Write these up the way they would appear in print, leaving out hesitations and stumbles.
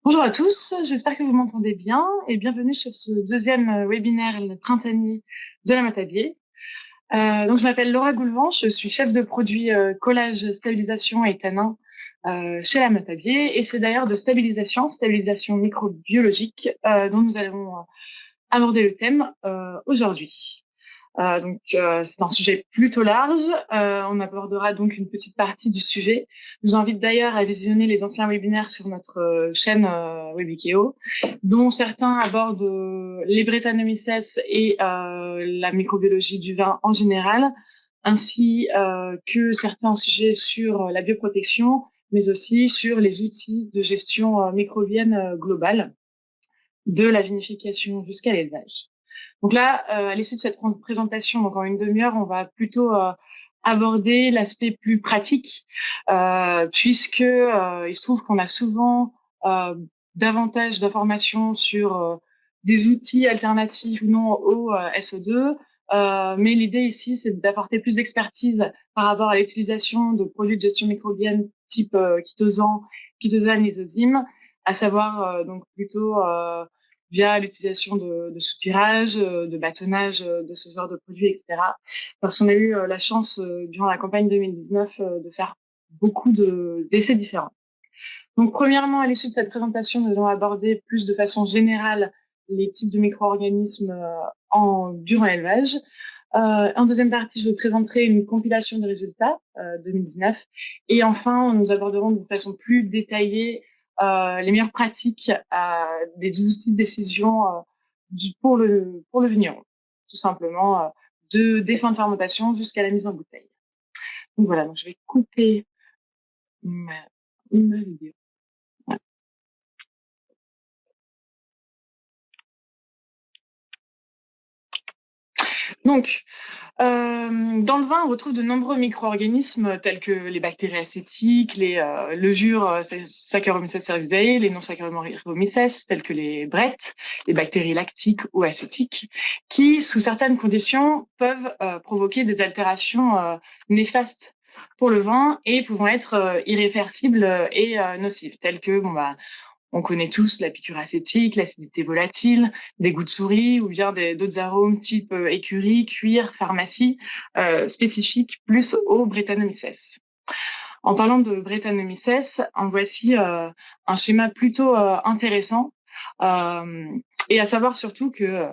Bonjour à tous, j'espère que vous m'entendez bien et bienvenue sur ce deuxième webinaire printanier de la Matabier. Donc je m'appelle Laura Goulevent, je suis chef de produit collage, stabilisation et tanin chez la Matabier et c'est d'ailleurs de stabilisation microbiologique dont nous allons aborder le thème aujourd'hui. C'est un sujet plutôt large. On abordera donc une petite partie du sujet. Je vous invite d'ailleurs à visionner les anciens webinaires sur notre chaîne Webikeo, dont certains abordent les Brettanomyces et la microbiologie du vin en général, ainsi que certains sujets sur la bioprotection, mais aussi sur les outils de gestion microbienne globale, de la vinification jusqu'à l'élevage. Donc là, à l'issue de cette présentation, donc en une demi-heure, on va plutôt aborder l'aspect plus pratique, puisque il se trouve qu'on a souvent euh, davantage d'informations sur des outils alternatifs ou non au SO2. Mais l'idée ici, c'est d'apporter plus d'expertise par rapport à l'utilisation de produits de gestion microbienne type chitosane, lysozyme, à savoir donc plutôt via l'utilisation de soutirage, de bâtonnage de ce genre de produits, etc. Parce qu'on a eu la chance, durant la campagne 2019, de faire beaucoup d'essais différents. Donc, premièrement, à l'issue de cette présentation, nous allons aborder plus de façon générale les types de micro-organismes durant l'élevage. En deuxième partie, je vous présenterai une compilation des résultats 2019. Et enfin, nous aborderons de façon plus détaillée les meilleures pratiques des outils de décision pour le vigneron, tout simplement des fins de fermentation jusqu'à la mise en bouteille. Donc voilà, donc je vais couper ma, ma vidéo. Voilà. Donc, dans le vin, on retrouve de nombreux micro-organismes tels que les bactéries acétiques, les levures Saccharomyces cerevisiae, les non-Saccharomyces tels que les brettes, les bactéries lactiques ou acétiques, qui, sous certaines conditions, peuvent provoquer des altérations néfastes pour le vin et pouvant être irréversibles et nocives, telles que on connaît tous la piqûre acétique, l'acidité volatile, des goûts de souris ou bien d'autres arômes type écurie, cuir, pharmacie, spécifiques plus au Brettanomyces. En parlant de Brettanomyces, en voici un schéma plutôt intéressant. Euh, et à savoir surtout que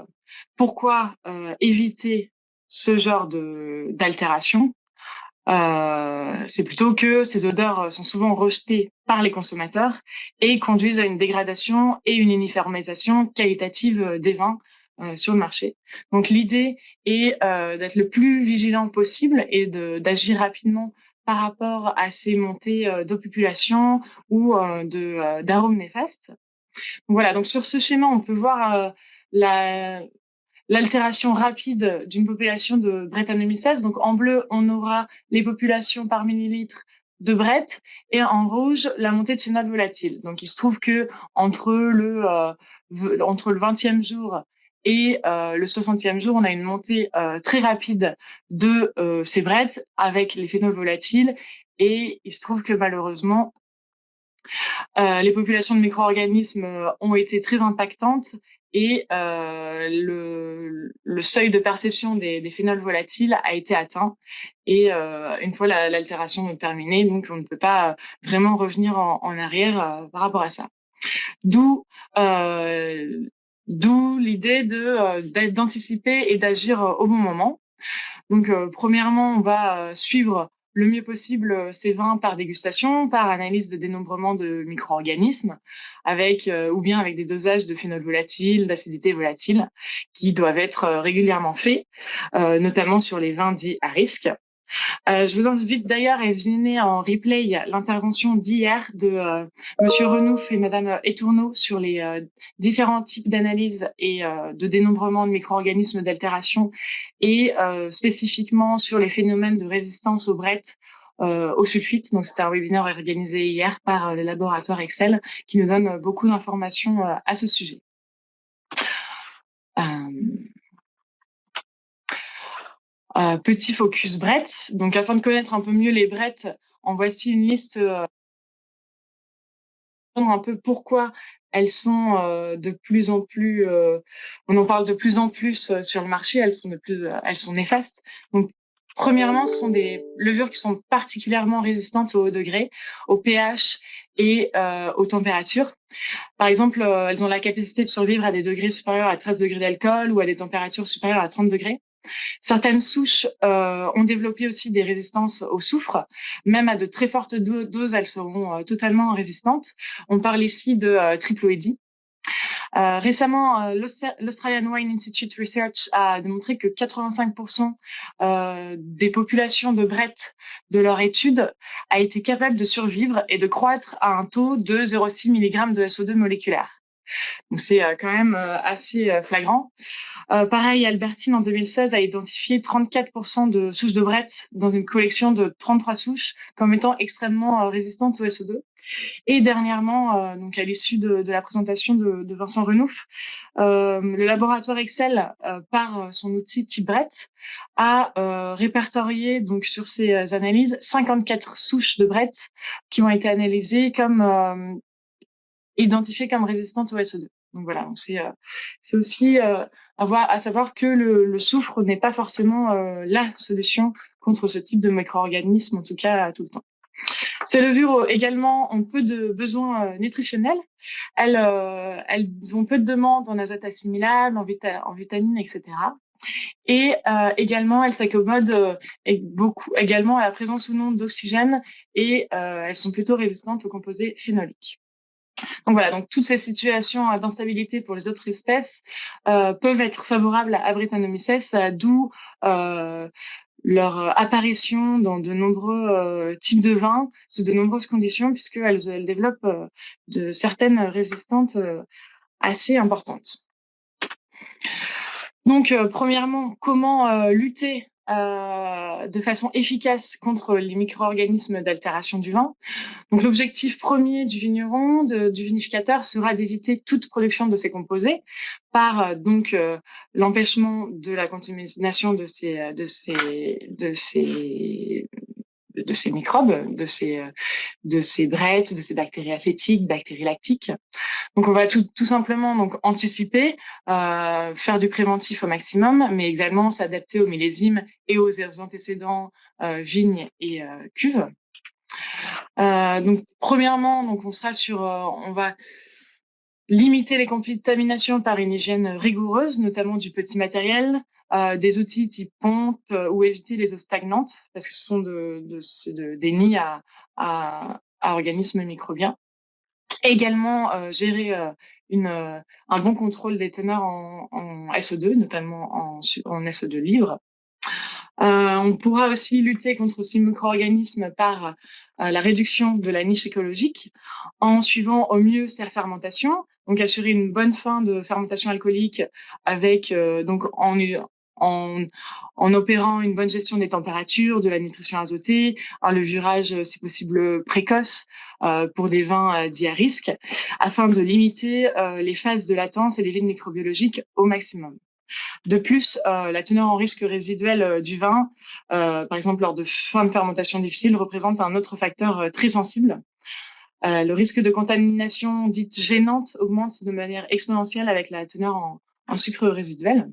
pourquoi éviter ce genre d'altération. C'est plutôt que ces odeurs sont souvent rejetées par les consommateurs et conduisent à une dégradation et une uniformisation qualitative des vins sur le marché. Donc l'idée est d'être le plus vigilant possible et d'agir rapidement par rapport à ces montées de population ou d'arômes néfastes. Donc voilà, donc sur ce schéma, on peut voir la, l'altération rapide d'une population de Brettanomyces. Donc en bleu, on aura les populations par millilitre de Brett et en rouge, la montée de phénol volatile. Donc il se trouve que entre le 20e jour et le 60e jour, on a une montée très rapide de ces Brett avec les phénols volatiles. Et il se trouve que malheureusement, les populations de micro-organismes ont été très impactantes et le seuil de perception des phénols volatiles a été atteint. Et une fois l'altération terminée, donc on ne peut pas vraiment revenir en arrière par rapport à ça. D'où euh, d'où l'idée d'anticiper et d'agir au bon moment. Donc, premièrement, on va suivre le mieux possible ces vins par dégustation, par analyse de dénombrement de micro-organismes, avec ou bien avec des dosages de phénol volatile, d'acidité volatile, qui doivent être régulièrement faits, notamment sur les vins dits à risque. Je vous invite d'ailleurs à visionner en replay l'intervention d'hier de Monsieur Renouf et Madame Etourneau sur les différents types d'analyses et de dénombrement de micro-organismes d'altération et spécifiquement sur les phénomènes de résistance au Brett, au sulfite. Donc, c'était un webinaire organisé hier par le laboratoire Excel qui nous donne beaucoup d'informations à ce sujet. Euh, Petit focus Brett. Donc, afin de connaître un peu mieux les Brett, en voici une liste un peu pourquoi elles sont de plus en plus, on en parle de plus en plus sur le marché, elles sont néfastes. Donc, premièrement, ce sont des levures qui sont particulièrement résistantes au haut degré, au pH et aux températures. Par exemple, elles ont la capacité de survivre à des degrés supérieurs à 13 degrés d'alcool ou à des températures supérieures à 30 degrés. Certaines souches ont développé aussi des résistances au soufre. Même à de très fortes doses, elles seront totalement résistantes. On parle ici de triploïdie. Récemment, l'Australian Wine Institute Research a démontré que 85% des populations de Brett de leur étude a été capable de survivre et de croître à un taux de 0,6 mg de SO2 moléculaire. Donc c'est quand même assez flagrant. Pareil, Albertine, en 2016, a identifié 34% de souches de Brett dans une collection de 33 souches comme étant extrêmement résistantes au SO2. Et dernièrement, donc à l'issue de la présentation de Vincent Renouf, le laboratoire Excel, par son outil type Brett, a répertorié donc sur ses analyses 54 souches de Brett qui ont été analysées comme identifiées comme résistantes au SO2. Donc voilà, donc c'est aussi à savoir que le soufre n'est pas forcément la solution contre ce type de micro-organisme, en tout cas tout le temps. Ces levures également ont peu de besoins nutritionnels. Elles ont peu de demandes en azote assimilable, en vitamines, etc. Et également, elles s'accommodent beaucoup également à la présence ou non d'oxygène et elles sont plutôt résistantes aux composés phénoliques. Donc voilà, donc toutes ces situations d'instabilité pour les autres espèces peuvent être favorables à Brettanomyces, d'où leur apparition dans de nombreux types de vins, sous de nombreuses conditions, puisqu'elles développent de certaines résistantes assez importantes. Donc, premièrement, comment lutter de façon efficace contre les micro-organismes d'altération du vin? Donc, l'objectif premier du vigneron, du vinificateur, sera d'éviter toute production de ces composés par l'empêchement de la contamination de ces microbes, de ces brettes, de ces bactéries acétiques, bactéries lactiques. Donc, on va tout simplement donc anticiper, faire du préventif au maximum, mais également s'adapter aux millésimes et aux antécédents vignes et cuves. Donc, premièrement, donc on va limiter les contaminations par une hygiène rigoureuse, notamment du petit matériel, des outils type pompe ou éviter les eaux stagnantes, parce que ce sont des nids à organismes microbiens. Également, gérer un bon contrôle des teneurs en SO2, notamment en SO2 libre. On pourra aussi lutter contre ces micro-organismes par la réduction de la niche écologique en suivant au mieux ces fermentations, donc assurer une bonne fin de fermentation alcoolique avec donc en opérant une bonne gestion des températures, de la nutrition azotée, un levurage si possible précoce pour des vins dits à risque, afin de limiter les phases de latence et les vides microbiologiques au maximum. De plus, la teneur en risque résiduel du vin, par exemple lors de fins de fermentation difficile, représente un autre facteur très sensible. Le risque de contamination dite gênante augmente de manière exponentielle avec la teneur en sucre résiduel.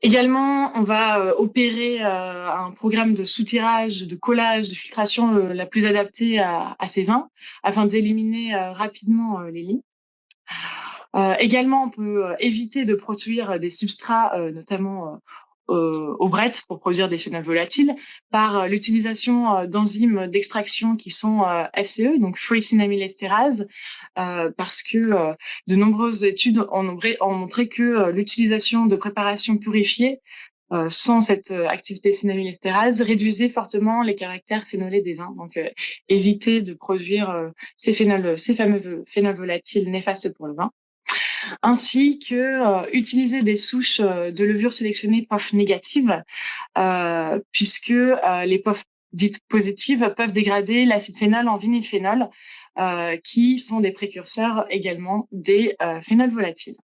Également, on va opérer un programme de soutirage, de collage, de filtration la plus adaptée à ces vins, afin d'éliminer rapidement les lies. Également, on peut éviter de produire des substrats, notamment au Brett, pour produire des phénols volatiles, par l'utilisation d'enzymes d'extraction qui sont FCE, donc Free Cinnamyl Esterase, parce que de nombreuses études ont montré que l'utilisation de préparations purifiées sans cette activité cinnamylestérase réduisait fortement les caractères phénolés des vins. Donc, éviter de produire ces fameux phénols volatiles néfastes pour le vin, ainsi que utiliser des souches de levure sélectionnées POF négatives, puisque les POF dites positives peuvent dégrader l'acide phénol en vinylphénol, qui sont des précurseurs également des phénols volatiles.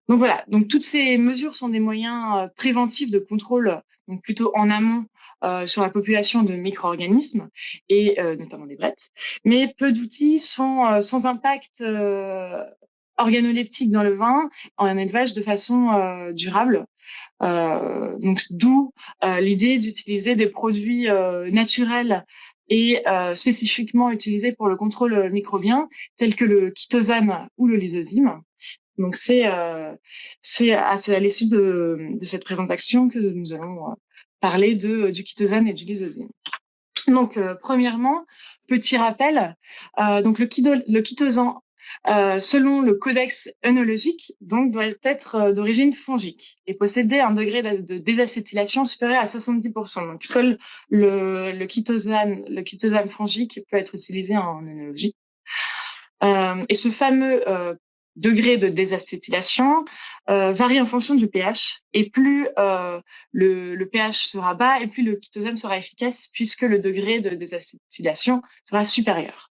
Donc voilà, donc toutes ces mesures sont des moyens préventifs de contrôle, donc plutôt en amont sur la population de micro-organismes et notamment des brettes, mais peu d'outils sont sans impact organoleptique dans le vin en élevage de façon durable. Donc d'où l'idée d'utiliser des produits naturels et spécifiquement utilisés pour le contrôle microbien, tels que le chitosan ou le lysozyme. Donc c'est à l'issue de cette présentation que nous allons parler du chitosan et du lysozyme. Donc premièrement, petit rappel, donc le chitosan, selon le codex œnologique, donc doit être d'origine fongique et posséder un degré de désacétylation supérieur à 70%. Donc seul le chitosan fongique peut être utilisé en œnologie. Et ce fameux degré de désacétylation varie en fonction du pH. Et plus le pH sera bas, et plus le chitosan sera efficace, puisque le degré de désacétylation sera supérieur.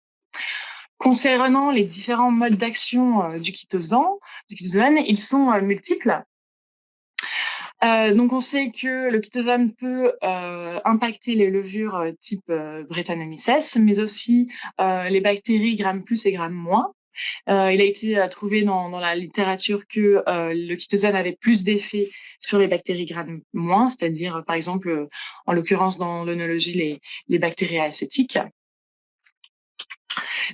Concernant les différents modes d'action du chitosan, ils sont multiples. Donc on sait que le chitosan peut impacter les levures type Brettanomyces, mais aussi les bactéries Gram+ et Gram-. Il a été trouvé dans la littérature que le chitosan avait plus d'effet sur les bactéries Gram-, c'est-à-dire par exemple, en l'occurrence dans l'œnologie, les bactéries acétiques.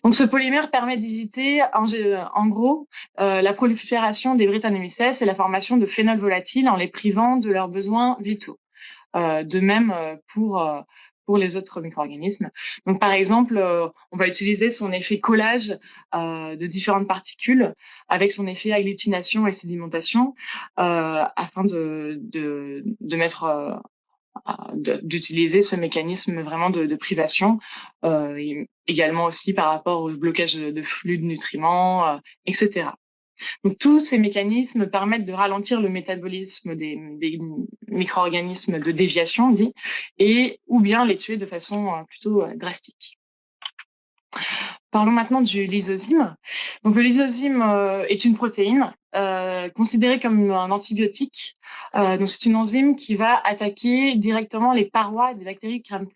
Donc ce polymère permet d'éviter en gros la prolifération des Brettanomyces et la formation de phénols volatiles en les privant de leurs besoins vitaux. De même pour les autres micro-organismes. Donc, par exemple, on va utiliser son effet collage de différentes particules avec son effet agglutination et sédimentation afin d'utiliser ce mécanisme vraiment de privation, et également aussi par rapport au blocage de flux de nutriments, etc. Donc, tous ces mécanismes permettent de ralentir le métabolisme des micro-organismes de déviation, dit, ou bien les tuer de façon plutôt drastique. Parlons maintenant du lysozyme. Donc, le lysozyme est une protéine considérée comme un antibiotique. Donc, c'est une enzyme qui va attaquer directement les parois des bactéries Gram+.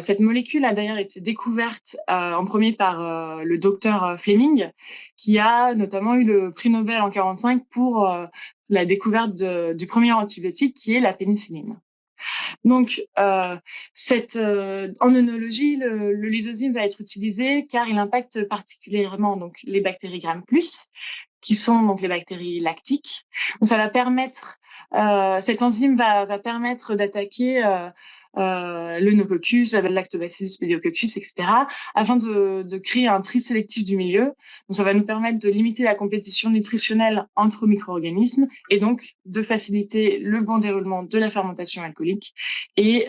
Cette molécule a d'ailleurs été découverte en premier par le docteur Fleming, qui a notamment eu le prix Nobel en 1945 pour la découverte du premier antibiotique, qui est la pénicilline. Donc, en œnologie, le lysozyme va être utilisé car il impacte particulièrement donc, les bactéries Gram+, qui sont donc les bactéries lactiques. Donc, ça va permettre, cette enzyme va permettre d'attaquer le lactobacillus pediococcus, etc., afin de créer un tri sélectif du milieu. Donc, ça va nous permettre de limiter la compétition nutritionnelle entre micro-organismes et donc de faciliter le bon déroulement de la fermentation alcoolique et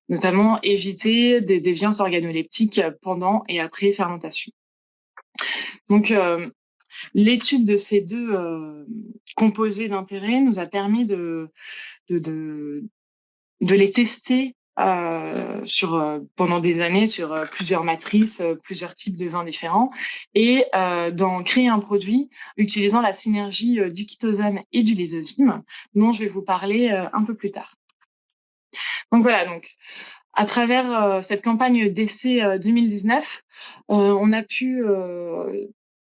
notamment éviter des déviances organoleptiques pendant et après fermentation. Donc, l'étude de ces deux composés d'intérêt nous a permis de les tester pendant des années sur plusieurs matrices, plusieurs types de vins différents, et d'en créer un produit utilisant la synergie du chitosan et du lysozyme, dont je vais vous parler un peu plus tard. Donc voilà, à travers cette campagne d'essai 2019, on a pu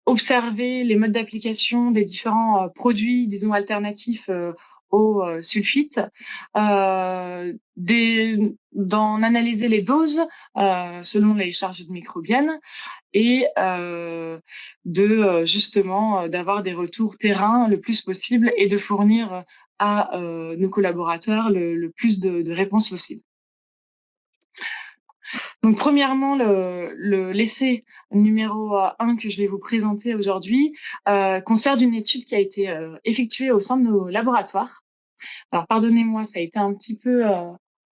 observer les modes d'application des différents produits, disons, alternatifs au sulfite, d'en analyser les doses selon les charges microbiennes et justement d'avoir des retours terrain le plus possible et de fournir à nos collaborateurs le plus de réponses possibles. Donc, premièrement, l'essai numéro 1 que je vais vous présenter aujourd'hui concerne une étude qui a été effectuée au sein de nos laboratoires. Alors, pardonnez-moi, ça a été un petit peu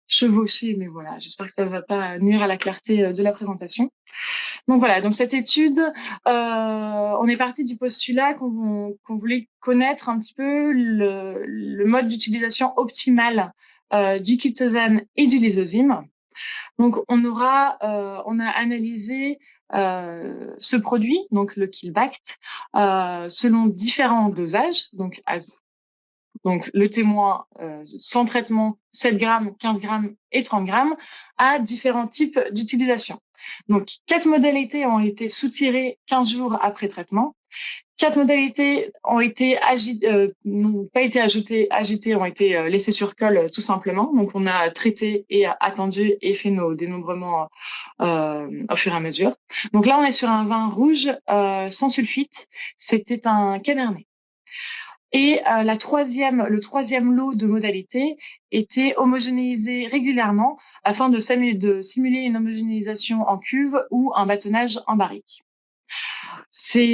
chevauché, mais voilà, j'espère que ça ne va pas nuire à la clarté de la présentation. Donc voilà, donc cette étude, on est parti du postulat qu'on voulait connaître un petit peu le mode d'utilisation optimal du chitosan et du lysozyme. Donc, on a analysé ce produit, donc le Killbact, selon différents dosages, donc donc le témoin sans traitement, 7 grammes, 15 grammes et 30 grammes, a différents types d'utilisation. Donc, 4 modalités ont été soutirées 15 jours après traitement. 4 modalités n'ont pas été agitées, ont été laissées sur colle tout simplement. Donc, on a traité et attendu et fait nos dénombrements au fur et à mesure. Donc là, on est sur un vin rouge sans sulfite. C'était un Cabernet. Et le troisième lot de modalités était homogénéisé régulièrement afin de simuler une homogénéisation en cuve ou un bâtonnage en barrique. Cette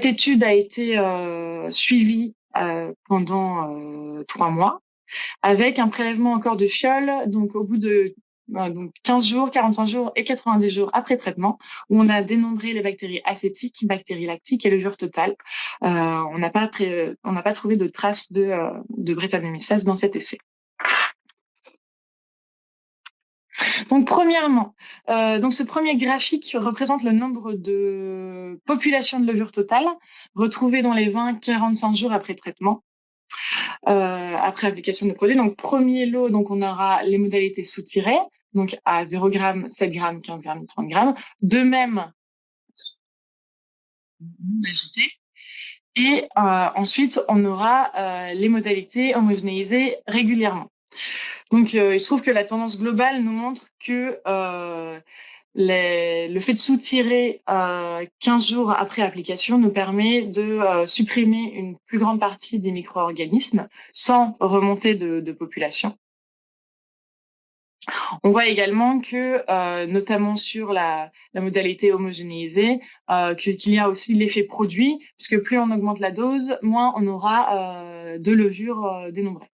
étude a été suivie pendant 3 mois avec un prélèvement encore de fiole, donc au bout de donc 15 jours, 45 jours et 90 jours après traitement, où on a dénombré les bactéries acétiques, bactéries lactiques et levure totale. On n'a pas trouvé de traces de Brettanomyces dans cet essai. Donc, premièrement, ce premier graphique représente le nombre de populations de levure totale retrouvées dans les vins 45 jours après traitement, après application de produit. Donc, premier lot, donc on aura les modalités soutirées, donc à 0 g, 7 g, 15 g, 30 g. De même, agité. Et ensuite, on aura les modalités homogénéisées régulièrement. Donc, il se trouve que la tendance globale nous montre que le fait de soutirer 15 jours après application nous permet de supprimer une plus grande partie des micro-organismes sans remontée de population. On voit également que, notamment sur la modalité homogénéisée, qu'il y a aussi l'effet produit, puisque plus on augmente la dose, moins on aura de levure dénombrée.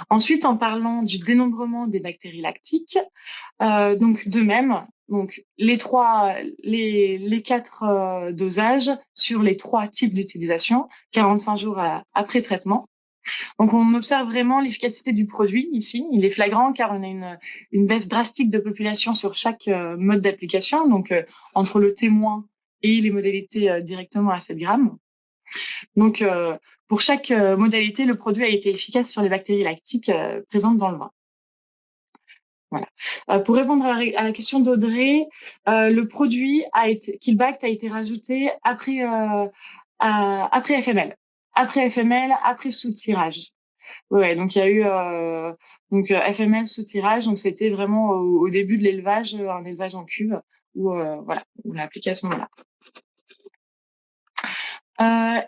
Ensuite, en parlant du dénombrement des bactéries lactiques, donc de même, donc les 4 dosages sur les 3 types d'utilisation, 45 jours après traitement. Donc on observe vraiment l'efficacité du produit ici. Il est flagrant car on a une baisse drastique de population sur chaque mode d'application, donc entre le témoin et les modalités directement à 7 grammes. Donc pour chaque modalité, le produit a été efficace sur les bactéries lactiques présentes dans le vin. Voilà. Pour répondre à la question d'Audrey, le produit Killbact a été rajouté après FML. Après FML, après sous-tirage. Ouais, donc il y a eu FML sous-tirage, donc c'était vraiment au début de l'élevage, un élevage en cuve, où voilà, on l'a appliqué à ce moment-là.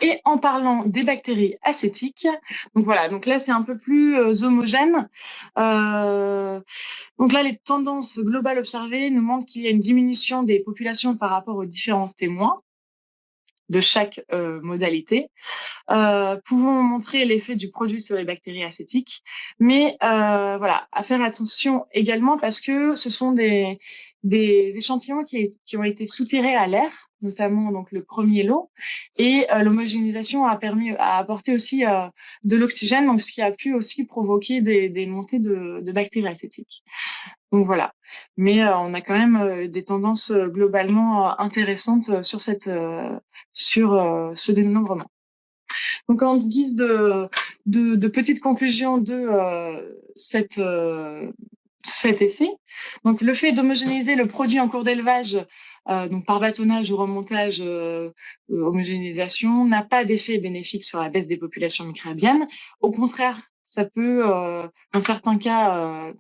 Et en parlant des bactéries acétiques, donc voilà, donc là c'est un peu plus homogène. Donc là, les tendances globales observées nous montrent qu'il y a une diminution des populations par rapport aux différents témoins de chaque modalité, pouvant montrer l'effet du produit sur les bactéries acétiques. Mais voilà, à faire attention également parce que ce sont des échantillons qui ont été soutirés à l'air, notamment donc le premier lot, et l'homogénéisation a apporté aussi de l'oxygène, donc ce qui a pu aussi provoquer des montées de bactéries acétiques. Donc voilà. Mais on a quand même des tendances globalement intéressantes sur ce dénombrement. Donc en guise de petite conclusion de cet essai, donc le fait d'homogénéiser le produit en cours d'élevage, donc par bâtonnage ou remontage, homogénéisation, n'a pas d'effet bénéfique sur la baisse des populations microbiennes. Au contraire, ça peut, dans certains cas,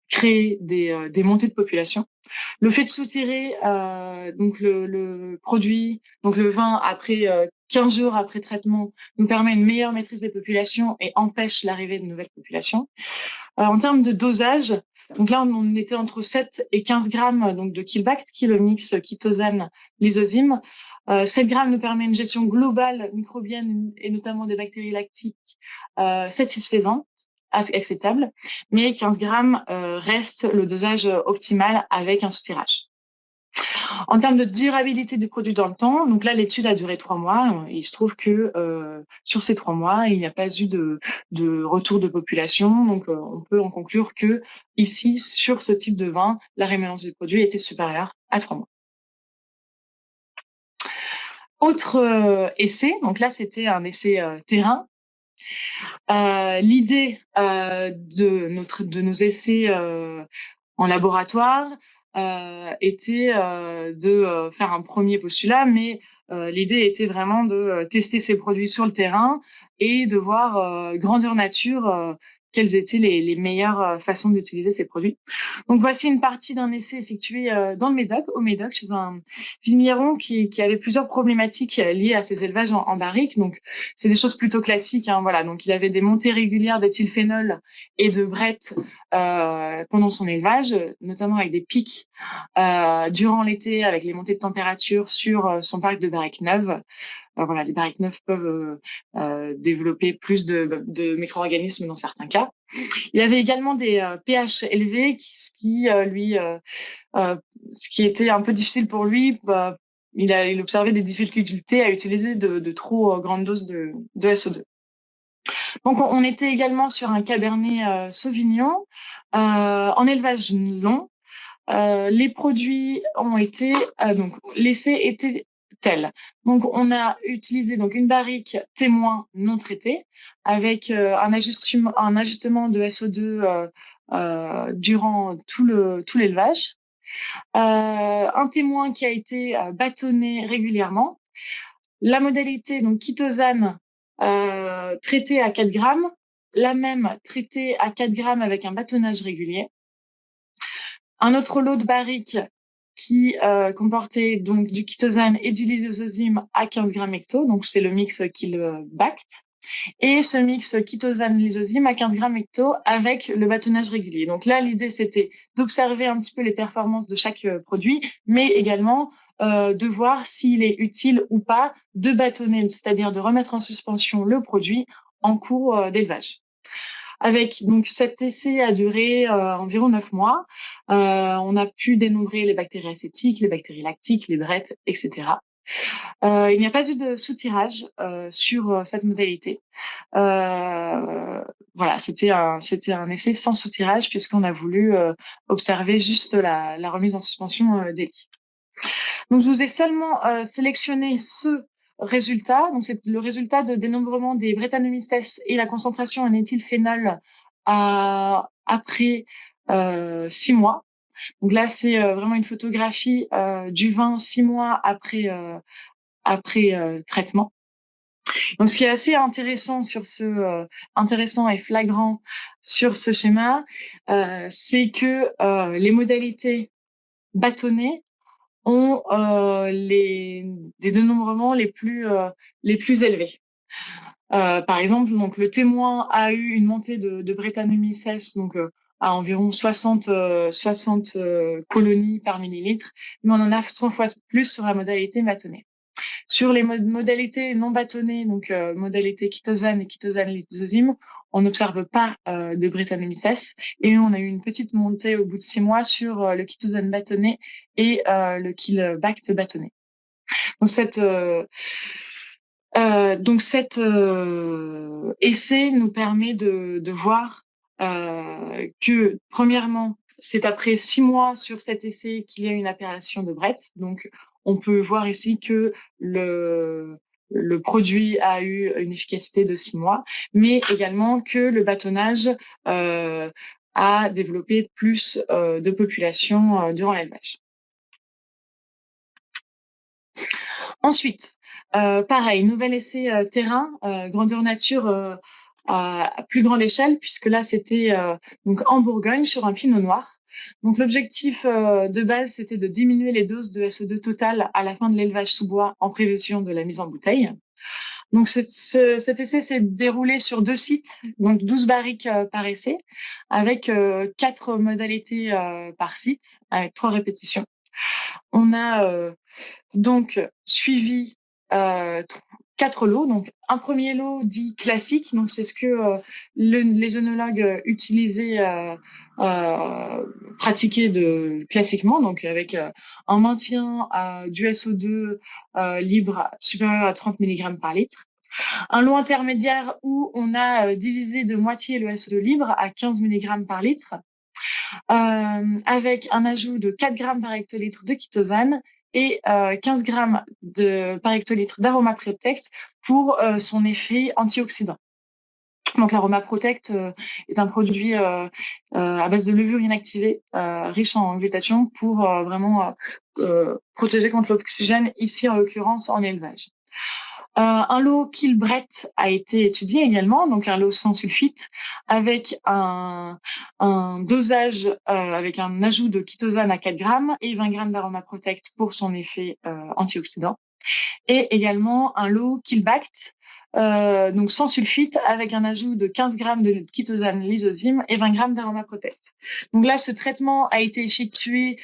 créer des montées de population. Le fait de soutirer donc le produit, donc le vin après 15 jours après traitement, nous permet une meilleure maîtrise des populations et empêche l'arrivée de nouvelles populations. En termes de dosage, donc là on était entre 7 et 15 grammes donc de Killbact, qui est le mix chitosane lysozyme. 7 grammes nous permet une gestion globale microbienne et notamment des bactéries lactiques satisfaisante, acceptable, mais 15 grammes reste le dosage optimal avec un soutirage. En termes de durabilité du produit dans le temps, donc là l'étude a duré 3 mois. Il se trouve que sur ces 3 mois, il n'y a pas eu de retour de population, donc on peut en conclure que ici, sur ce type de vin, la rémanence du produit était supérieure à 3 mois. Autre essai, donc là c'était un essai terrain. L'idée de nos essais en laboratoire était de faire un premier postulat, mais l'idée était vraiment de tester ces produits sur le terrain et de voir grandeur nature quelles étaient les meilleures façons d'utiliser ces produits. Donc voici une partie d'un essai effectué dans le Médoc, au Médoc, chez un vigneron qui avait plusieurs problématiques liées à ses élevages en barrique. Donc c'est des choses plutôt classiques, hein, voilà. Donc il avait des montées régulières d'éthylphénol et de brett pendant son élevage, notamment avec des pics durant l'été, avec les montées de température sur son parc de barriques neuves. Voilà, les barriques neuves peuvent développer plus de micro-organismes dans certains cas. Il avait également des pH élevés, ce qui était un peu difficile pour lui. Il observait des difficultés à utiliser de trop grandes doses de SO2. Donc, on était également sur un Cabernet Sauvignon en élevage long. Les produits ont été donc l'essai était tel. Donc, on a utilisé donc une barrique témoin non traitée avec un ajustement de SO2 durant tout l'élevage. Un témoin qui a été bâtonné régulièrement. La modalité, donc chitosane, traitée à 4 grammes, la même traitée à 4 grammes avec un bâtonnage régulier. Un autre lot de barriques qui comportait donc du chitosane et du lysozyme à 15 grammes hecto, donc c'est le mix qu'il bacte. Et ce mix chitosane-lysozyme à 15 grammes hecto avec le bâtonnage régulier. Donc là, l'idée, c'était d'observer un petit peu les performances de chaque produit, mais également de voir s'il est utile ou pas de bâtonner, c'est-à-dire de remettre en suspension le produit en cours d'élevage. Avec donc cet essai a duré environ 9 mois. On a pu dénombrer les bactéries acétiques, les bactéries lactiques, les brettes, etc. Il n'y a pas eu de soutirage sur cette modalité. Voilà, c'était un essai sans soutirage puisqu'on a voulu observer juste la remise en suspension des lits. Donc, je vous ai seulement sélectionné ce résultat. Donc, c'est le résultat de dénombrement des Brettanomyces et la concentration en éthylphénol après 6 mois. Donc là, c'est vraiment une photographie du vin 6 mois après traitement. Donc, ce qui est assez intéressant et flagrant sur ce schéma, c'est que les modalités bâtonnées ont des dénombrements les plus élevés. Par exemple, donc le témoin a eu une montée de Brettanomyces, donc à environ 60 colonies par millilitre, mais on en a 100 fois plus sur la modalité bâtonnée. Sur les modalités non bâtonnées, donc modalité chitosane et chitosane-lysozyme, on n'observe pas de Brettanomyces et on a eu une petite montée au bout de 6 mois sur le chitosane bâtonné et le Kilbact bâtonné. Donc cet essai nous permet de voir que, premièrement, c'est après 6 mois sur cet essai qu'il y a une apparition de Brett. Donc, on peut voir ici que le produit a eu une efficacité de 6 mois, mais également que le bâtonnage a développé plus de population durant l'élevage. Ensuite, pareil, nouvel essai terrain, grandeur nature à plus grande échelle, puisque là, c'était donc en Bourgogne sur un pinot noir. Donc l'objectif de base, c'était de diminuer les doses de SO2 total à la fin de l'élevage sous bois en prévision de la mise en bouteille. Donc cet essai s'est déroulé sur 2 sites, donc 12 barriques par essai, avec 4 modalités par site, avec 3 répétitions. On a donc suivi 4 lots. Donc un premier lot dit classique, donc c'est ce que les œnologues utilisaient, pratiquaient classiquement, donc avec un maintien du SO2 libre supérieur à 30 mg par litre. Un lot intermédiaire où on a divisé de moitié le SO2 libre à 15 mg par litre, avec un ajout de 4 grammes par hectolitre de chitosane et 15 grammes par hectolitre d'Aroma Protect pour son effet antioxydant. Donc l'Aroma Protect est un produit à base de levure inactivée, riche en glutathion pour vraiment protéger contre l'oxygène, ici en l'occurrence en élevage. Un lot Kilbret a été étudié également, donc un lot sans sulfite, avec un dosage, avec un ajout de chitosan à 4 grammes et 20 grammes d'Aroma Protect pour son effet antioxydant. Et également un lot Kilbact, donc sans sulfite, avec un ajout de 15 grammes de chitosan lysozyme et 20 grammes d'Aroma Protect. Donc là, ce traitement a été effectué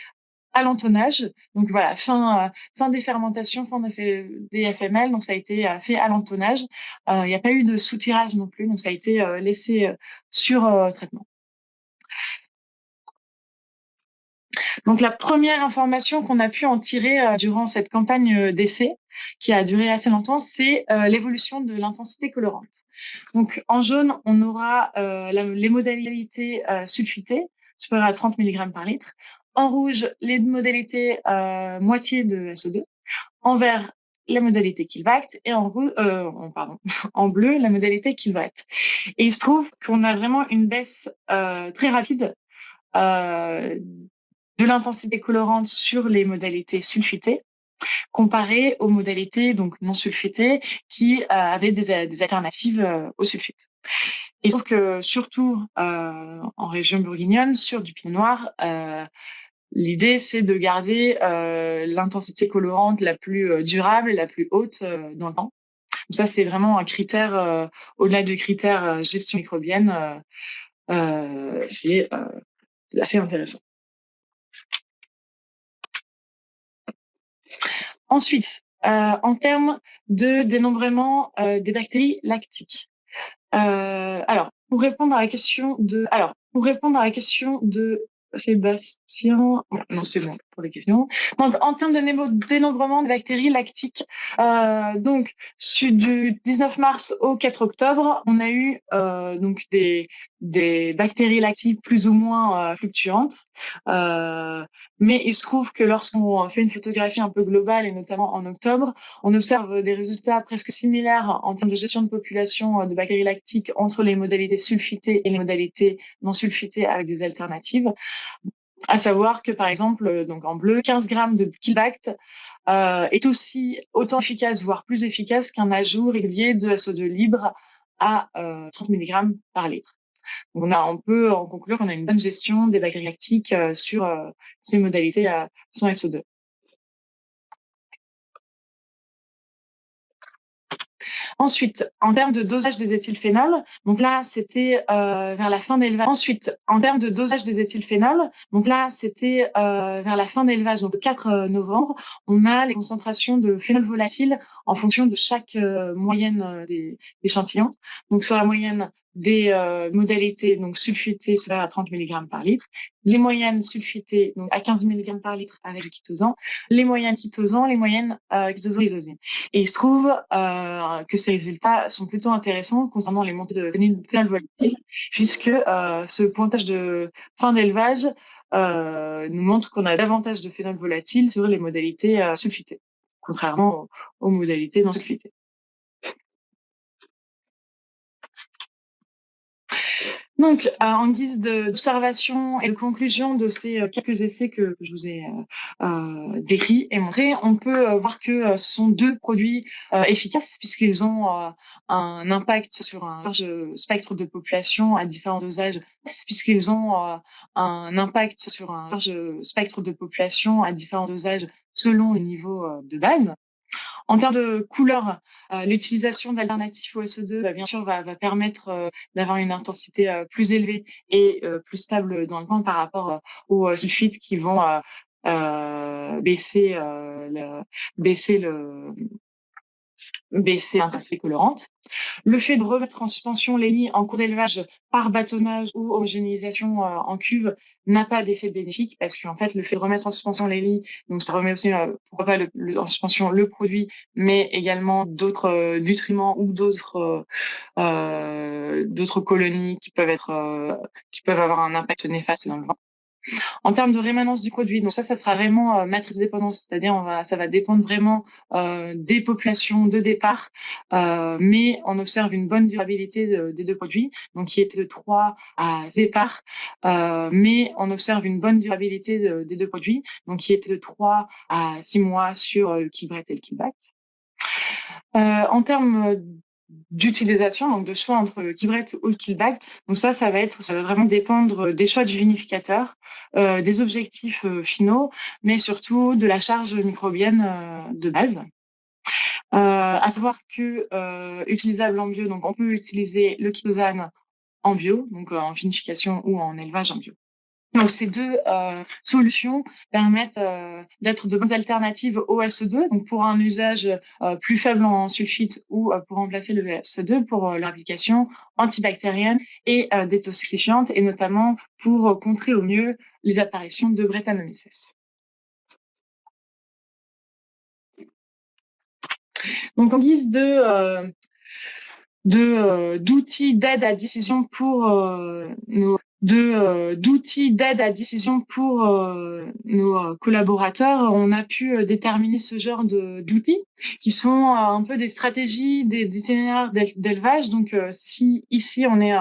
à l'entonnage. Donc voilà, fin des fermentations, fin des FML, donc ça a été fait à l'entonnage. Il n'y a pas eu de soutirage non plus, donc ça a été laissé sur traitement. Donc la première information qu'on a pu en tirer durant cette campagne d'essai, qui a duré assez longtemps, c'est l'évolution de l'intensité colorante. Donc en jaune, on aura les modalités sulfitées, supérieures à 30 mg par litre. En rouge, les modalités moitié de SO2. En vert, la modalité Kilvact et en bleu, la modalité Kilvret. Et il se trouve qu'on a vraiment une baisse très rapide de l'intensité colorante sur les modalités sulfitées, comparée aux modalités donc non sulfitées qui avaient des alternatives au sulfite. Et il se trouve que surtout en région bourguignonne, sur du pinot noir, l'idée c'est de garder l'intensité colorante la plus durable, la plus haute dans le temps. Donc ça c'est vraiment un critère au-delà du critère gestion microbienne, c'est assez intéressant. Ensuite, en termes de dénombrement des bactéries lactiques. Pour répondre à la question de Sébastien, non, c'est bon pour les questions. Donc, en termes de dénombrement de bactéries lactiques, donc du 19 mars au 4 octobre, on a eu donc des bactéries lactiques plus ou moins fluctuantes. Mais il se trouve que lorsqu'on fait une photographie un peu globale, et notamment en octobre, on observe des résultats presque similaires en termes de gestion de population de bactéries lactiques entre les modalités sulfitées et les modalités non sulfitées avec des alternatives. À savoir que, par exemple, donc en bleu, 15 grammes de Kilbact est autant efficace, voire plus efficace qu'un ajout régulier de SO2 libre à 30 mg par litre. Donc on peut en conclure qu'on a une bonne gestion des bactéries lactiques sur ces modalités sans SO2. Ensuite, en termes de dosage des éthylphénols, donc là, c'était vers la fin d'élevage. Ensuite, en termes de dosage des éthylphénols, donc là, c'était vers la fin d'élevage, donc le 4 novembre, on a les concentrations de phénol volatile en fonction de chaque moyenne des échantillons. Donc sur la moyenne des modalités donc sulfitées supérieures à 30 mg par litre, les moyennes sulfitées donc à 15 mg par litre avec le chitosan, les moyennes chitosan, les moyennes chitosan-lysozyme. Et il se trouve que ces résultats sont plutôt intéressants concernant les montées de phénol volatile, puisque ce pointage de fin d'élevage nous montre qu'on a davantage de phénol volatile sur les modalités sulfitées, contrairement aux modalités non sulfitées. Donc, en guise d'observation et de conclusion de ces quelques essais que je vous ai décrits et montrés, on peut voir que ce sont deux produits efficaces puisqu'ils ont un impact sur un large spectre de population à différents dosages, puisqu'ils ont un impact sur un large spectre de population à différents dosages selon le niveau de base. En termes de couleur, l'utilisation d'alternatives au SO2, bien sûr, va permettre d'avoir une intensité plus élevée et plus stable dans le temps par rapport aux sulfites qui vont baisser l'intensité colorante. Le fait de remettre en suspension les nids en cours d'élevage par bâtonnage ou homogénéisation en cuve n'a pas d'effet bénéfique parce qu'en fait, le fait de remettre en suspension les nids, donc ça remet aussi, pourquoi pas, en suspension le produit, mais également d'autres nutriments ou d'autres colonies qui peuvent avoir un impact néfaste dans le vent. En termes de rémanence du produit, donc ça sera vraiment matrice dépendance, c'est-à-dire ça va dépendre vraiment des populations de départ, mais on observe une bonne durabilité des deux produits, donc qui était de 3 à départ, mais on observe une bonne durabilité des deux produits, donc qui était de 3 à 6 mois sur le Kilbret et le Kilbact. En termes d'utilisation, donc de choix entre le Kilbret ou le Kilbact, donc ça va vraiment dépendre des choix du vinificateur, des objectifs finaux, mais surtout de la charge microbienne de base. À savoir que utilisable en bio, donc on peut utiliser le chitosan en bio, donc en vinification ou en élevage en bio. Donc ces deux solutions permettent d'être de bonnes alternatives au SE2, donc pour un usage plus faible en sulfite ou pour remplacer le SE2 pour leur application antibactérienne et détoxifiante, et notamment pour contrer au mieux les apparitions de Brettanomyces. Donc en guise d'outils d'aide à décision pour d'outils d'aide à décision pour nos collaborateurs, on a pu déterminer ce genre d'outils qui sont un peu des stratégies, des itinéraires d'élevage. Donc, si ici on est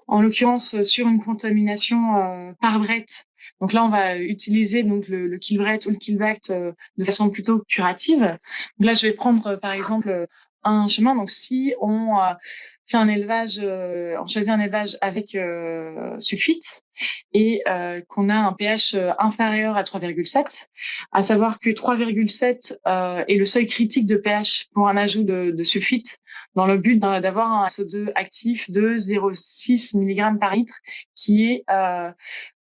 en l'occurrence sur une contamination par Brett, donc là on va utiliser donc le Kilbret ou le Kilbact de façon plutôt curative. Donc là je vais prendre par exemple un chemin. Donc si on fait un élevage, on choisit un élevage avec sulfite et qu'on a un pH inférieur à 3,7, à savoir que 3,7 est le seuil critique de pH pour un ajout de sulfite, dans le but d'avoir un SO2 actif de 0,6 mg par litre, qui est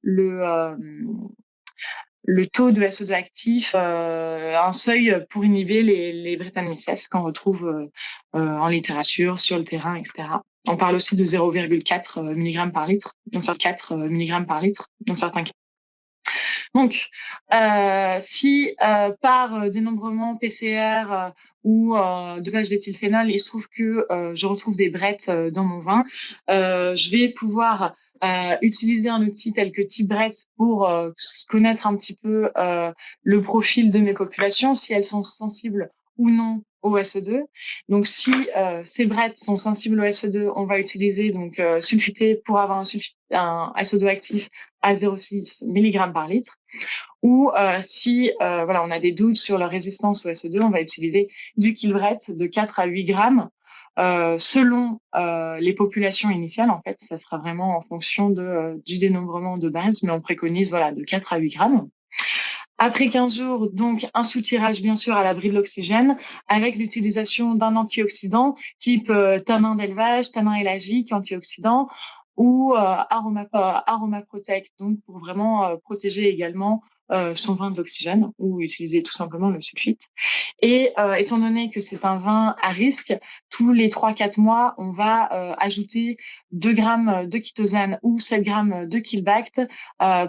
le taux de SO2 actif, un seuil pour inhiber les Brettanomyces qu'on retrouve en littérature, sur le terrain, etc. On parle aussi de 0,4 mg par litre, dans certains 4 mg par litre, dans certains cas. Donc, si par dénombrement PCR ou dosage d'éthylphénol, il se trouve que je retrouve des brettes dans mon vin, je vais pouvoir utiliser un outil tel que Tibret pour connaître un petit peu le profil de mes populations, si elles sont sensibles ou non au SE2. Donc, si ces brettes sont sensibles au SE2, on va utiliser donc sulfité pour avoir un SO2 actif à 0,6 mg par litre. Ou si voilà, on a des doutes sur leur résistance au SE2, on va utiliser du Kilbret de 4 à 8 grammes selon les populations initiales. En fait, ça sera vraiment en fonction du dénombrement de base, mais on préconise voilà, de 4 à 8 grammes. Après 15 jours, donc un soutirage bien sûr à l'abri de l'oxygène avec l'utilisation d'un antioxydant type tanin d'élevage, tanin élagique, antioxydant ou Aroma Protect, donc pour vraiment protéger également son vin de l'oxygène ou utiliser tout simplement le sulfite. Et étant donné que c'est un vin à risque, tous les 3-4 mois, on va ajouter 2 grammes de chitosan ou 7 grammes de Kilbact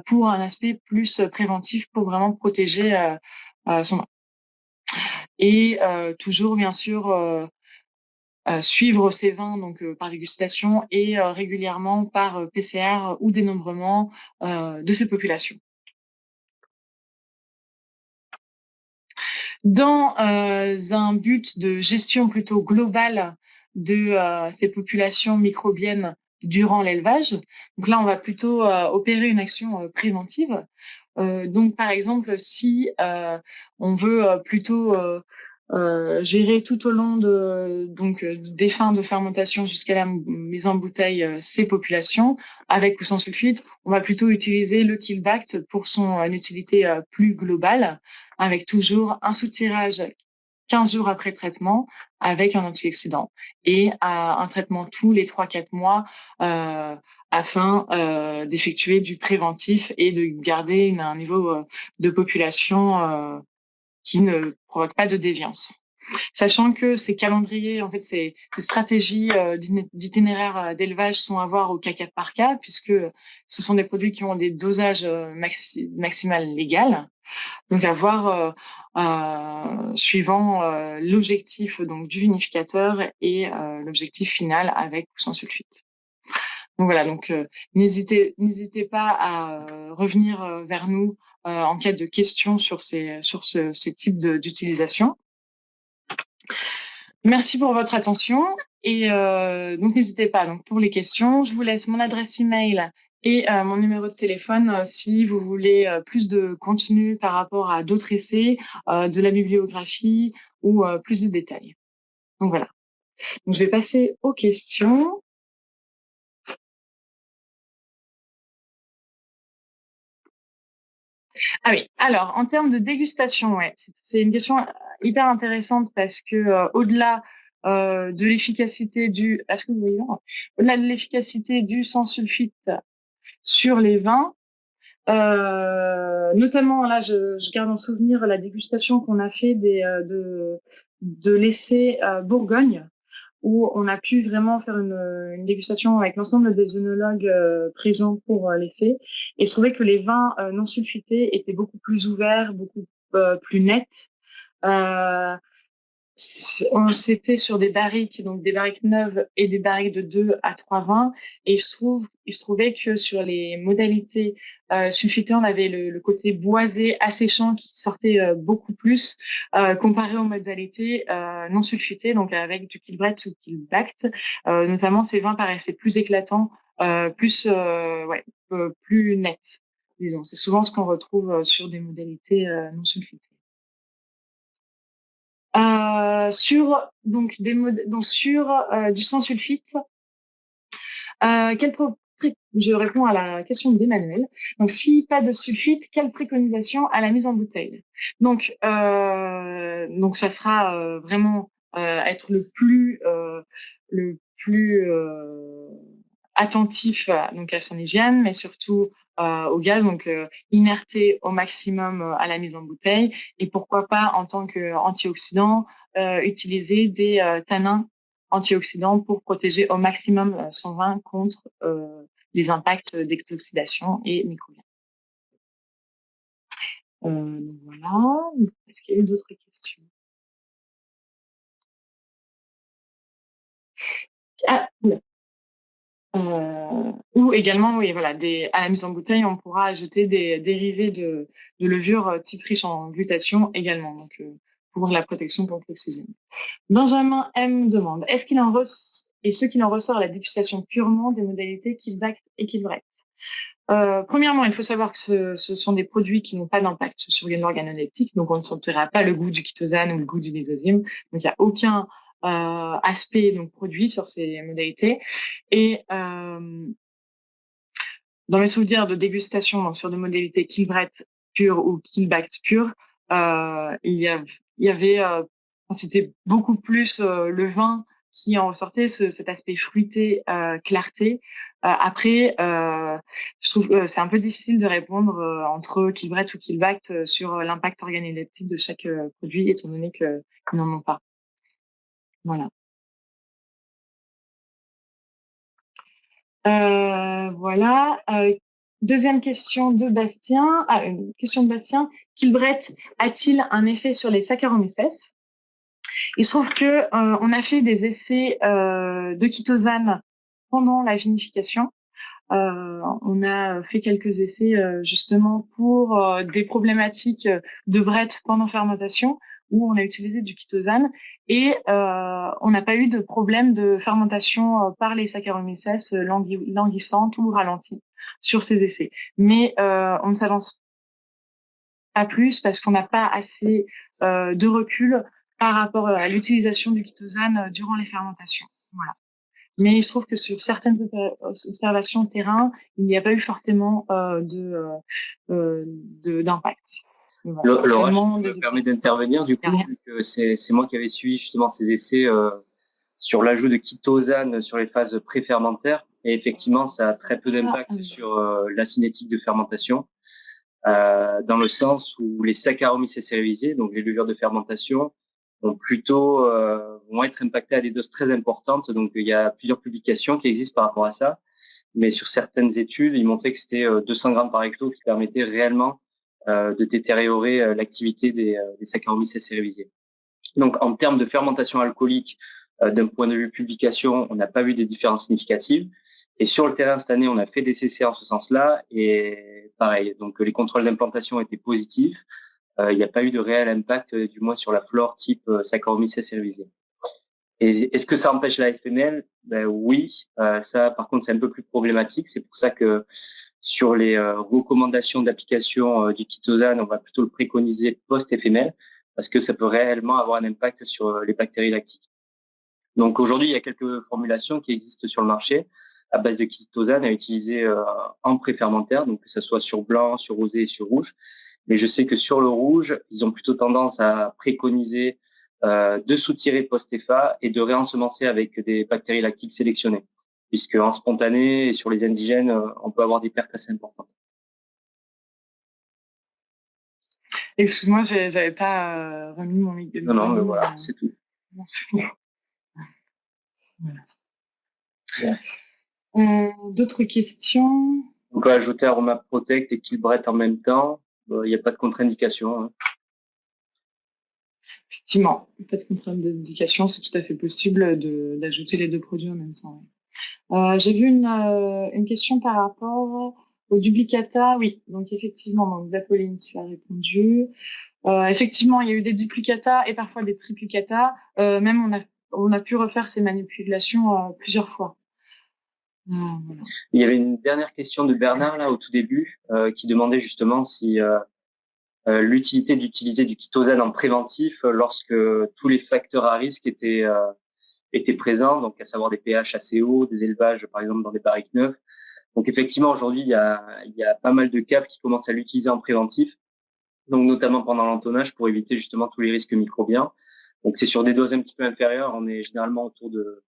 pour un aspect plus préventif pour vraiment protéger son vin. Et toujours, bien sûr, suivre ces vins donc, par dégustation et régulièrement par PCR ou dénombrement de ces populations. Dans un but de gestion plutôt globale de ces populations microbiennes durant l'élevage, donc là, on va plutôt opérer une action préventive. Donc, par exemple, si on veut plutôt gérer tout au long des fins de fermentation jusqu'à la mise en bouteille ces populations, avec ou sans sulfite, on va plutôt utiliser le Kilbact pour son utilité plus globale, avec toujours un soutirage 15 jours après traitement avec un antioxydant et un traitement tous les 3-4 mois afin d'effectuer du préventif et de garder un niveau de population qui ne provoque pas de déviance. Sachant que ces calendriers, en fait, ces stratégies d'itinéraire d'élevage sont à voir au cas par cas, puisque ce sont des produits qui ont des dosages maximales légales. Donc à voir suivant l'objectif donc du vinificateur et l'objectif final avec ou sans sulfite. Donc voilà, donc n'hésitez pas à revenir vers nous en cas de questions sur ces types d'utilisation. Merci pour votre attention et donc n'hésitez pas donc pour les questions. Je vous laisse mon adresse email et mon numéro de téléphone si vous voulez plus de contenu par rapport à d'autres essais, de la bibliographie ou plus de détails. Donc voilà. Donc je vais passer aux questions. Ah oui, alors en termes de dégustation, ouais, c'est une question hyper intéressante parce que au-delà de l'efficacité du, est-ce que vous voyez, au-delà de l'efficacité du sans sulfite sur les vins, notamment là, je garde en souvenir la dégustation qu'on a fait de l'essai Bourgogne, où on a pu vraiment faire une dégustation avec l'ensemble des œnologues présents pour l'essai. Et je trouvais que les vins non sulfités étaient beaucoup plus ouverts, beaucoup plus nets. Euh, C'était sur des barriques, donc des barriques neuves et des barriques de 2 à 3 vins. Et je trouvais que sur les modalités sulfitées, on avait le côté boisé, asséchant qui sortait beaucoup plus comparé aux modalités non sulfitées, donc avec du Kilbret ou Kilbact. Notamment, ces vins paraissaient plus éclatants, plus nets, disons. C'est souvent ce qu'on retrouve sur des modalités non sulfitées. Sur du sans sulfite, je réponds à la question d'Emmanuel. Donc, si pas de sulfite, quelle préconisation à la mise en bouteille? Donc ça sera vraiment être le plus attentif donc à son hygiène, mais surtout au gaz, donc inerter au maximum à la mise en bouteille, et pourquoi pas en tant qu'antioxydant utiliser des tanins antioxydants pour protéger au maximum son vin contre les impacts d'exoxydation et microbiens. Voilà. Est-ce qu'il y a eu d'autres questions? Ah, oula. Ou également, oui, voilà, à la mise en bouteille, on pourra ajouter des dérivés de levure type riche en glutation également, donc pour la protection contre l'oxygène. Benjamin M demande, et ce qu'il en ressort à la dégustation purement des modalités Kilbact et Kilbrett? Premièrement, il faut savoir que ce sont des produits qui n'ont pas d'impact sur l'organoleptique, donc on ne sentira pas le goût du chitosane ou le goût du lysozyme. Donc il n'y a aucun aspect donc produit sur ces modalités. Et dans mes souvenirs de dégustation donc sur des modalités Kilbrett pur ou Kilbact pur, il y avait, c'était beaucoup plus le vin qui en ressortait, cet aspect fruité, clarté. Après, je trouve que c'est un peu difficile de répondre entre Kilbrett ou Kilbact sur l'impact organoleptique de chaque produit, étant donné qu'ils n'en ont pas. Voilà. Voilà. Deuxième question de Bastien. Une question de Bastien. Kilbrett a-t-il un effet sur les Saccharomyces? Il se trouve que on a fait des essais de chitosane pendant la vinification. On a fait quelques essais justement pour des problématiques de brett pendant fermentation où on a utilisé du chitosane et on n'a pas eu de problème de fermentation par les Saccharomyces languissantes ou ralenties sur ces essais. Mais on ne s'avance pas plus parce qu'on n'a pas assez de recul par rapport à l'utilisation du chitosane durant les fermentations. Voilà. Mais il se trouve que sur certaines observations terrain, il n'y a pas eu forcément d'impact. Voilà. Laura, je me permets d'intervenir du coup, vu que c'est moi qui avais suivi justement ces essais sur l'ajout de chitosane sur les phases préfermentaires. Et effectivement, ça a très peu d'impact sur la cinétique de fermentation, dans le sens où les Saccharomyces cerevisiae, donc les levures de fermentation, vont être impactées à des doses très importantes. Donc il y a plusieurs publications qui existent par rapport à ça, mais sur certaines études, ils montraient que c'était 200 grammes par hecto qui permettait réellement de détériorer l'activité des Saccharomyces cerevisiae. Donc en termes de fermentation alcoolique, D'un point de vue publication, on n'a pas vu des différences significatives. Et sur le terrain, cette année, on a fait des essais en ce sens-là. Et pareil, donc les contrôles d'implantation étaient positifs. Il n'y a pas eu de réel impact, du moins sur la flore type Saccharomyces cerevisiae. Et est-ce que ça empêche la FML? Ben oui, ça par contre c'est un peu plus problématique. C'est pour ça que sur les recommandations d'application du chitosan, on va plutôt le préconiser post-FML parce que ça peut réellement avoir un impact sur les bactéries lactiques. Donc aujourd'hui, il y a quelques formulations qui existent sur le marché à base de chitosan à utiliser en préfermentaire, donc que ce soit sur blanc, sur rosé et sur rouge. Mais je sais que sur le rouge, ils ont plutôt tendance à préconiser de soutirer post-EFA et de réensemencer avec des bactéries lactiques sélectionnées, puisque en spontané et sur les indigènes, on peut avoir des pertes assez importantes. Excuse-moi, j'avais pas remis mon micro. Non, mais voilà, c'est tout. Non, c'est bon. Voilà. D'autres questions? On peut ajouter Aroma Protect et Killbret en même temps. Il n'y a pas de contre-indication. Hein. Effectivement, pas de contre-indication, c'est tout à fait possible d'ajouter les deux produits en même temps. J'ai vu une question par rapport au duplicata. Oui, donc effectivement, donc Apolline, tu as répondu. Effectivement, il y a eu des duplicata et parfois des triplicata. Même on a pu refaire ces manipulations plusieurs fois. Voilà. Il y avait une dernière question de Bernard là au tout début qui demandait justement si l'utilité d'utiliser du chitosan en préventif lorsque tous les facteurs à risque étaient présents, donc à savoir des pH assez hauts, des élevages par exemple dans des barriques neuves. Donc effectivement aujourd'hui il y a pas mal de caves qui commencent à l'utiliser en préventif, donc notamment pendant l'entonnage pour éviter justement tous les risques microbiens. Donc c'est sur des doses un petit peu inférieures, on est généralement autour de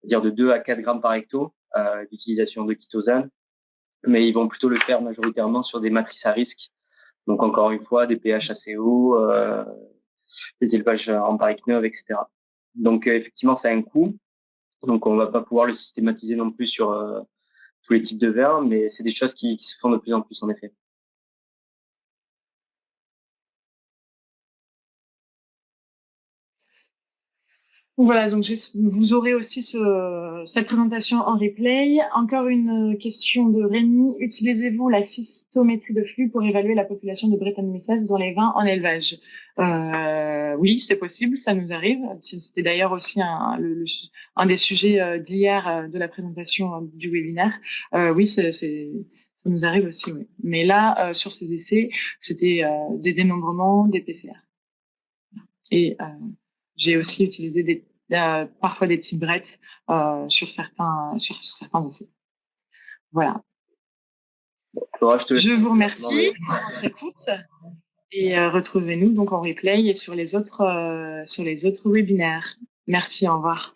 2 à 4 grammes par hecto d'utilisation de chitosan, mais ils vont plutôt le faire majoritairement sur des matrices à risque. Donc encore une fois, des pH assez hauts, des élevages en barrique neuve, etc. Donc effectivement, ça a un coût. Donc on va pas pouvoir le systématiser non plus sur tous les types de vins, mais c'est des choses qui se font de plus en plus en effet. Voilà, donc vous aurez aussi cette présentation en replay. Encore une question de Rémi. Utilisez-vous la cystométrie de flux pour évaluer la population de Brettanomyces dans les vins en élevage? Oui, c'est possible, ça nous arrive. C'était d'ailleurs aussi un des sujets d'hier de la présentation du webinaire. Oui, ça nous arrive aussi, oui. Mais là, sur ces essais, c'était des dénombrements, des PCR. Et j'ai aussi utilisé parfois des types brettes sur certains essais. Voilà. Je vous remercie pour votre écoute et retrouvez-nous donc en replay et sur les autres webinaires. Merci, au revoir.